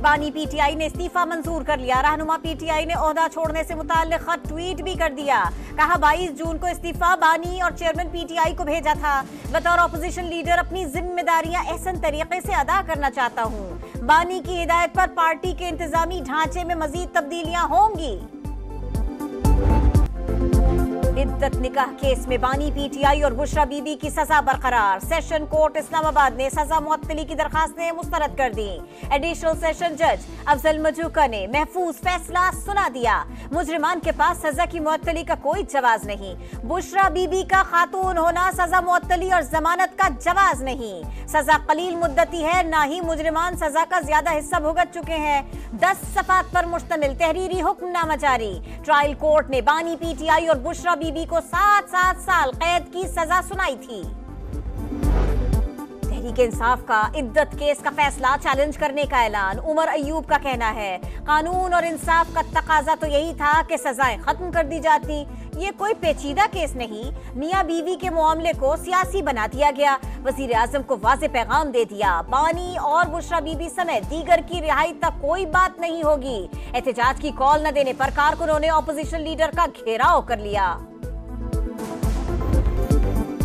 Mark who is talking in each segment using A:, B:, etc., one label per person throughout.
A: बानी पीटीआई ने इस्तीफा मंजूर कर लिया। रहनुमा पीटीआई ने ओहदा छोड़ने से मुताल्लिक खत ट्वीट भी कर दिया। कहा 22 जून को इस्तीफा बानी और चेयरमैन पीटीआई को भेजा था। बतौर अपोजिशन लीडर अपनी जिम्मेदारियां एहसन तरीके से अदा करना चाहता हूं। बानी की हिदायत पर पार्टी के इंतजामी ढांचे में मजीद तब्दीलियां होंगी। इद्दत निकाह केस में बानी पीटीआई और बुशरा बीबी की सजा बरकरार। सेशन कोर्ट इस्लामाबाद ने सजा मुअत्तली की दरखास्तें मुस्तरद कर दी। एडिशनल सेशन जज अफजल मजूका ने महफूज फैसला सुना दिया। मुजरिमान के पास सजा की मुअत्तली का कोई जवाज नहीं। बुशरा बीबी का खातून होना सजा मुअत्तली और जमानत का जवाज नहीं। सजा कलील मुद्दती है, ना ही मुजरिमान सजा का ज्यादा हिस्सा भुगत चुके हैं। 10 सफात पर मुश्तमिल तहरीरी हुक्मनामा जारी। ट्रायल कोर्ट ने बानी पीटीआई और बुशरा बीबी को 7 साल कैद की सजा सुनाई थी। तहरीक इंसाफ का इद्दत केस का फैसला चैलेंज करने का ऐलान। उमर अयूब का कहना है कानून और इंसाफ का तकाजा तो यही था कि सजाएं खत्म कर दी जाती। ये कोई पेचीदा केस नहीं। मियां बीवी के मामले को सियासी बना दिया गया। वजीर आजम को वाज़े पैगाम दे दिया, बानी और बुशरा बीबी समेत दीगर की रिहाई तक कोई बात नहीं होगी। एहतजाज की कॉल न देने पर कारकुनों ने ऑपोजिशन लीडर का घेराव कर लिया।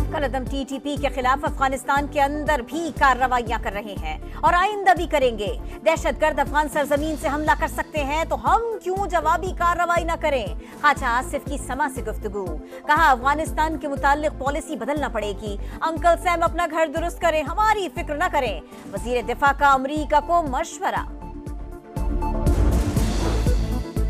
A: कलअदम टीटीपी के खिलाफ अफगानिस्तान के अंदर भी कार्रवाइयां कर रहे हैं और आइंदा भी करेंगे। दहशतगर्द अफगान सरजमीन से हमला कर सकते हैं तो हम क्यों जवाबी कार्रवाई न करें। ख्वाजा आसिफ की समा से गुफ्तगू। कहा अफगानिस्तान के मुताल्लिक पॉलिसी बदलना पड़ेगी। अंकल सैम अपना घर दुरुस्त करें, हमारी फिक्र न करें। वजीर दिफा का अमरीका को मशवरा।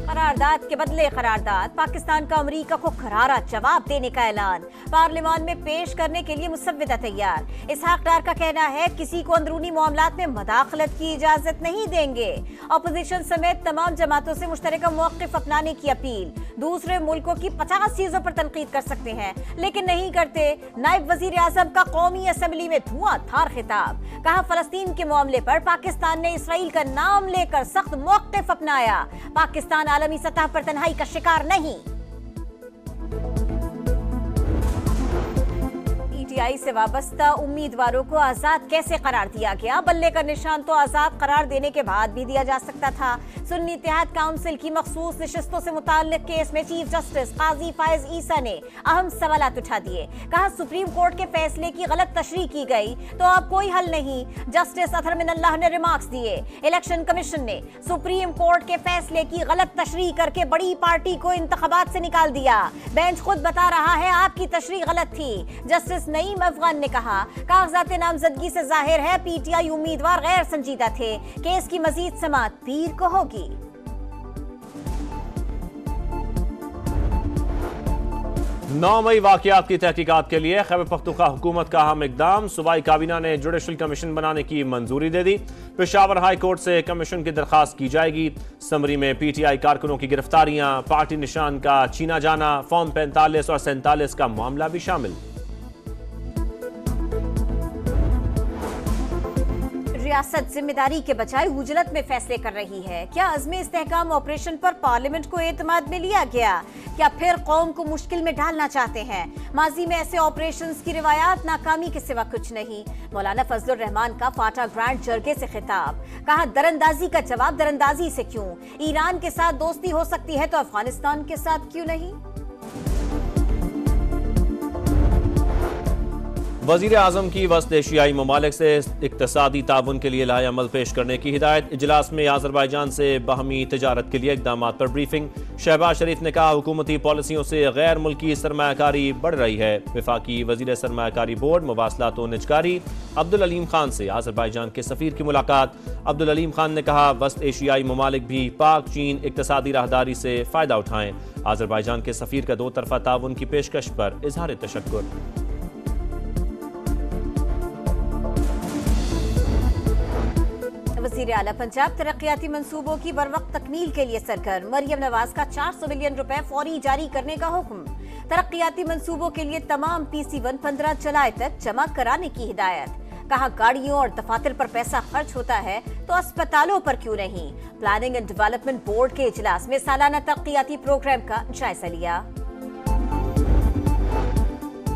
A: करारदाद के बदले करारदाद। पाकिस्तान का अमरीका को करारा जवाब देने का ऐलान। पार्लियामान में पेश करने के लिए मुसव्विदा तैयार। इसहाक डार का कहना है किसी को अंदरूनी मामलात में मदाखलत की इजाजत नहीं देंगे। अपोजिशन समेत तमाम जमातों से मुश्तरका मौक़िफ़ अपनाने की अपील। दूसरे मुल्कों की 50 चीजों पर तनकीद कर सकते हैं लेकिन नहीं करते। नायब वजीर आजम का कौमी असम्बली में धुआंधार खिताब। कहा फलस्तीन के मामले पर पाकिस्तान ने इसराइल का नाम लेकर सख्त मौक़िफ़ अपनाया। पाकिस्तान आलमी सतह पर तन्हाई का शिकार नहीं। पीटीआई से वाबस्ता उम्मीदवारों को आजाद कैसे करार दिया गया। बल्ले का निशान तो आजाद करार देने के बाद भी दिया जा सकता था। सुन्नी इत्तेहाद काउंसिल की मखसूस नशिस्तों से मुताल्लिक केस में चीफ जस्टिस काजी फायज ईसा ने अहम सवालात उठा दिए। कहा सुप्रीम कोर्ट के फैसले की गलत तशरीह की गई तो अब कोई हल नहीं। जस्टिस अतहर मिनल्लाह ने रिमार्क्स दिए। इलेक्शन कमीशन ने सुप्रीम कोर्ट के फैसले की गलत तशरीह करके बड़ी पार्टी को इंतखाबात से निकाल दिया। बेंच खुद बता रहा है आपकी तशरीह गलत थी। जस्टिस नईम अफगान ने कहा कागजात नामजदगी से जाहिर है पीटीआई उम्मीदवार गैर संजीदा थे। केस की मजीद समाअत पीर को होगी।
B: 9 मई वाकयात की तहकीकात के लिए खैबर पख्तूनख्वा हुकूमत का अहम इकदाम। सूबाई काबीना ने जुडिशल कमीशन बनाने की मंजूरी दे दी। पेशावर हाई कोर्ट से कमीशन की दरखास्त की जाएगी। समरी में पीटीआई कारकुनों की गिरफ्तारियां, पार्टी निशान का छीना जाना, फॉर्म 45 और 47 का मामला भी शामिल।
A: रियासत जिम्मेदारी के बजाय हुजलत में फैसले कर रही है। क्या अज़्मे इस्तेहकाम ऑपरेशन पर पार्लियामेंट को एतमाद में लिया गया? क्या फिर कौम को मुश्किल में डालना चाहते हैं? माजी में ऐसे ऑपरेशंस की रिवायात नाकामी के सिवा कुछ नहीं। मौलाना फजलुर रहमान का फाटा ग्रांड जरगे से खिताब। कहा दरअंदाजी का जवाब दरअंदाजी से क्यों? ईरान के साथ दोस्ती हो सकती है तो अफगानिस्तान के साथ क्यों नहीं?
B: वजीर आजम की वस्त एशियाई ममालिक से इक्तसादी ताउन के लिए लाए अमल पेश करने की हिदायत। इजलास में आज़रबाईजान से बाहमी तजारत के लिए इकदाम पर ब्रीफिंग। शहबाज शरीफ ने कहा हुकूमती पॉलिसियों से गैर मुल्की सरमायाकारी बढ़ रही है। वफाकी वजीर सरमायाकारी बोर्ड मवासलात व निजकारी अब्दुल अलीम खान से आज़रबाईजान के सफ़ीर की मुलाकात। अब्दुल अलीम खान ने कहा वस्त एशियाई ममालिक भी पाक चीन इक्तसादी राहदारी से फ़ायदा उठाएं। आज़रबाईजान के सफ़ीर का 2 तरफ़ा ताउन की पेशकश पर इजहार तशक्कुर।
A: वज़ीर आला पंजाब तरक्याती मंसूबों की बरवक्त तकमील के लिए सरगर्म। मरियम नवाज का 400 मिलियन रुपए फौरी जारी करने का हुक्म। तरक्याती मंसूबों के लिए तमाम PC1 15 जुलाई तक जमा कराने की हिदायत। कहा गाड़ियों और दफातर पर पैसा खर्च होता है तो अस्पतालों पर क्यों नहीं? प्लानिंग एंड डेवलपमेंट बोर्ड के इजलास में सालाना तरक्याती प्रोग्राम का जायजा लिया।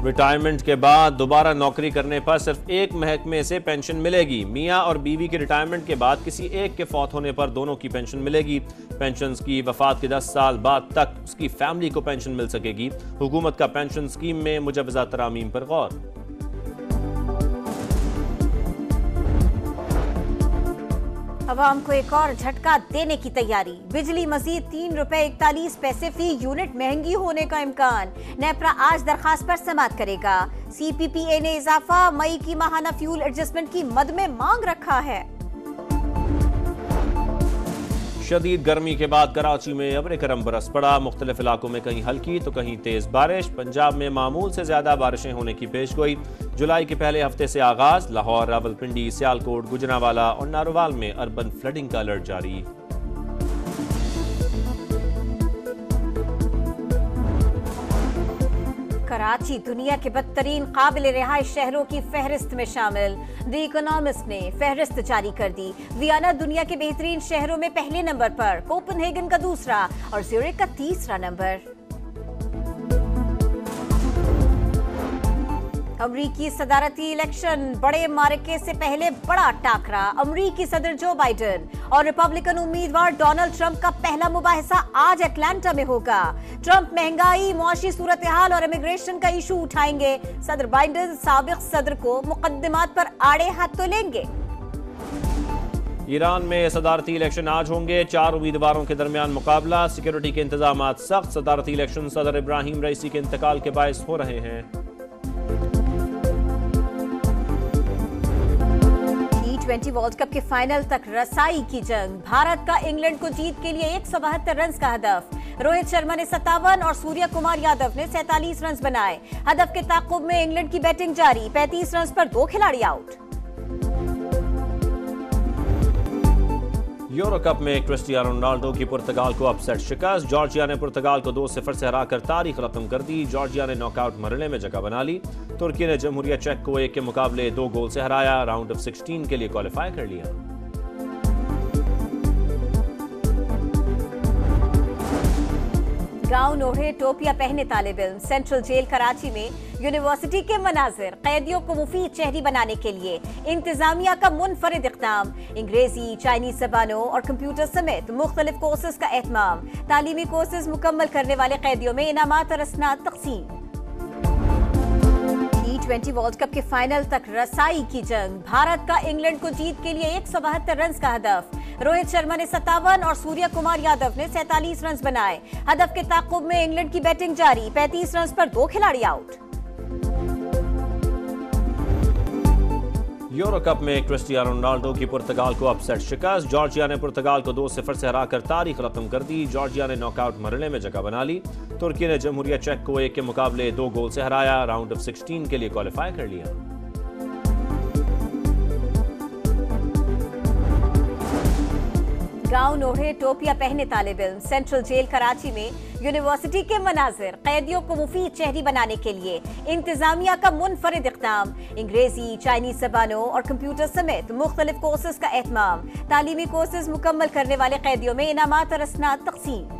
B: रिटायरमेंट के बाद दोबारा नौकरी करने पर सिर्फ एक महकमे से पेंशन मिलेगी। मियां और बीवी के रिटायरमेंट के बाद किसी एक के फौत होने पर दोनों की पेंशन मिलेगी। पेंशन की वफात के 10 साल बाद तक उसकी फैमिली को पेंशन मिल सकेगी। हुकूमत का पेंशन स्कीम में मुजव्वज़ा तरामीम पर गौर।
A: अवाम को एक और झटका देने की तैयारी। बिजली मजीद ₹3.41 फी यूनिट महंगी होने का इम्कान। नेपरा आज दरखास्त पर समाअत करेगा। CPPA ने इजाफा मई की माहाना फ्यूल एडजस्टमेंट की मद में मांग रखा है।
B: शदीद गर्मी के बाद कराची में अब्र करम बरस पड़ा। मुख्तलिफ इलाकों में कहीं हल्की तो कहीं तेज बारिश। पंजाब में मामूल से ज्यादा बारिशें होने की पेशगोई। जुलाई के पहले हफ्ते से आगाज। लाहौर, रावलपिंडी, सियालकोट, गुजरांवाला और नारोवाल में अर्बन फ्लडिंग का अलर्ट जारी।
A: कराची दुनिया के बदतरीन काबिल रिहाइश शहरों की फहरिस्त में शामिल। द इकोनॉमिस्ट ने फहरिस्त जारी कर दी। वियना दुनिया के बेहतरीन शहरों में पहले नंबर पर, कोपनहेगन का दूसरा और ज्यूरिख का तीसरा नंबर। अमरीकी सदारती इलेक्शन, बड़े मार्के से पहले बड़ा टाकरा। अमरीकी सदर जो बाइडेन और रिपब्लिकन उम्मीदवार डोनाल्ड ट्रंप का पहला मुबाहिसा आज अटलांटा में होगा। ट्रंप महंगाई, मुआशी सूरत हाल और इमिग्रेशन का इशू उठाएंगे। सदर बाइडेन साबिक सदर को मुकदमात पर आड़े हाथ तो लेंगे।
B: ईरान में सदारती इलेक्शन आज होंगे। 4 उम्मीदवारों के दरमियान मुकाबला। सिक्योरिटी के इंतजाम सख्त। सदारती इलेक्शन सदर इब्राहिम रईसी के इंतकाल के बायस हो रहे हैं।
A: T20 वर्ल्ड कप के फाइनल तक रसाई की जंग। भारत का इंग्लैंड को जीत के लिए 172 रन का हदफ। रोहित शर्मा ने 57 और सूर्य कुमार यादव ने 47 रन बनाए। हदफ के ताकुब में इंग्लैंड की बैटिंग जारी। 35 रन पर 2 खिलाड़ी आउट।
B: यूरो कप में क्रिस्टियानो रोनाल्डो की पुर्तगाल को अपसेट शिकस्त। जॉर्जिया ने पुर्तगाल को 2-0 से हराकर तारीख रकम कर दी। जॉर्जिया ने नॉकआउट मरहले में जगह बना ली। तुर्की ने जमहूरिया चेक को 1 के मुकाबले 2 गोल से हराया। राउंड ऑफ 16 के लिए क्वालिफाई कर लिया।
A: गाउन ओढ़े टोपियां पहने तालिब इल्म। सेंट्रल जेल कराची में यूनिवर्सिटी के मनाजिर। कैदियों को मुफीद शहरी बनाने के लिए इंतजामिया का मुनफरिद इक़दाम। अंग्रेजी, चाइनीज जबानों और कंप्यूटर समेत मुख्तलिफ कोर्सेज का एहतमाम। तालीमी कोर्सेज मुकम्मल करने वाले कैदियों में इनामात और असनाद तकसीम। T20 वर्ल्ड कप के फाइनल तक रसाई की जंग। भारत का इंग्लैंड को जीत के लिए 172 रन का हदफ। रोहित शर्मा ने 57 और सूर्य कुमार यादव ने 47 रन बनाए। हदफ के ताकुब में इंग्लैंड की बैटिंग जारी। 35 रन पर 2 खिलाड़ी आउट।
B: यूरो कप में क्रिस्टियानो रोनाल्डो की पुर्तगाल को अपसेट शिकस्त। जॉर्जिया ने पुर्तगाल को 2-0 से हराकर तारीख रकम कर दी। जॉर्जिया ने नॉकआउट मरहले में जगह बना ली। तुर्की ने जमहूरिया चेक को 1 के मुकाबले 2 गोल से हराया। राउंड ऑफ 16 के लिए क्वालिफाई कर लिया।
A: गाउन ओढ़े टोपियां पहने तालिब इल्म। सेंट्रल जेल कराची में यूनिवर्सिटी के मनाजिर। कैदियों को मुफीद शहरी बनाने के लिए इंतजामिया का मुनफरिद इक़दाम। अंग्रेजी, चाइनीज जबानों और कंप्यूटर समेत मुख्तलिफ कोर्सेज का एहतमाम। तालीमी कोर्सेज मुकम्मल करने वाले कैदियों में इनामात और असनाद तकसीम।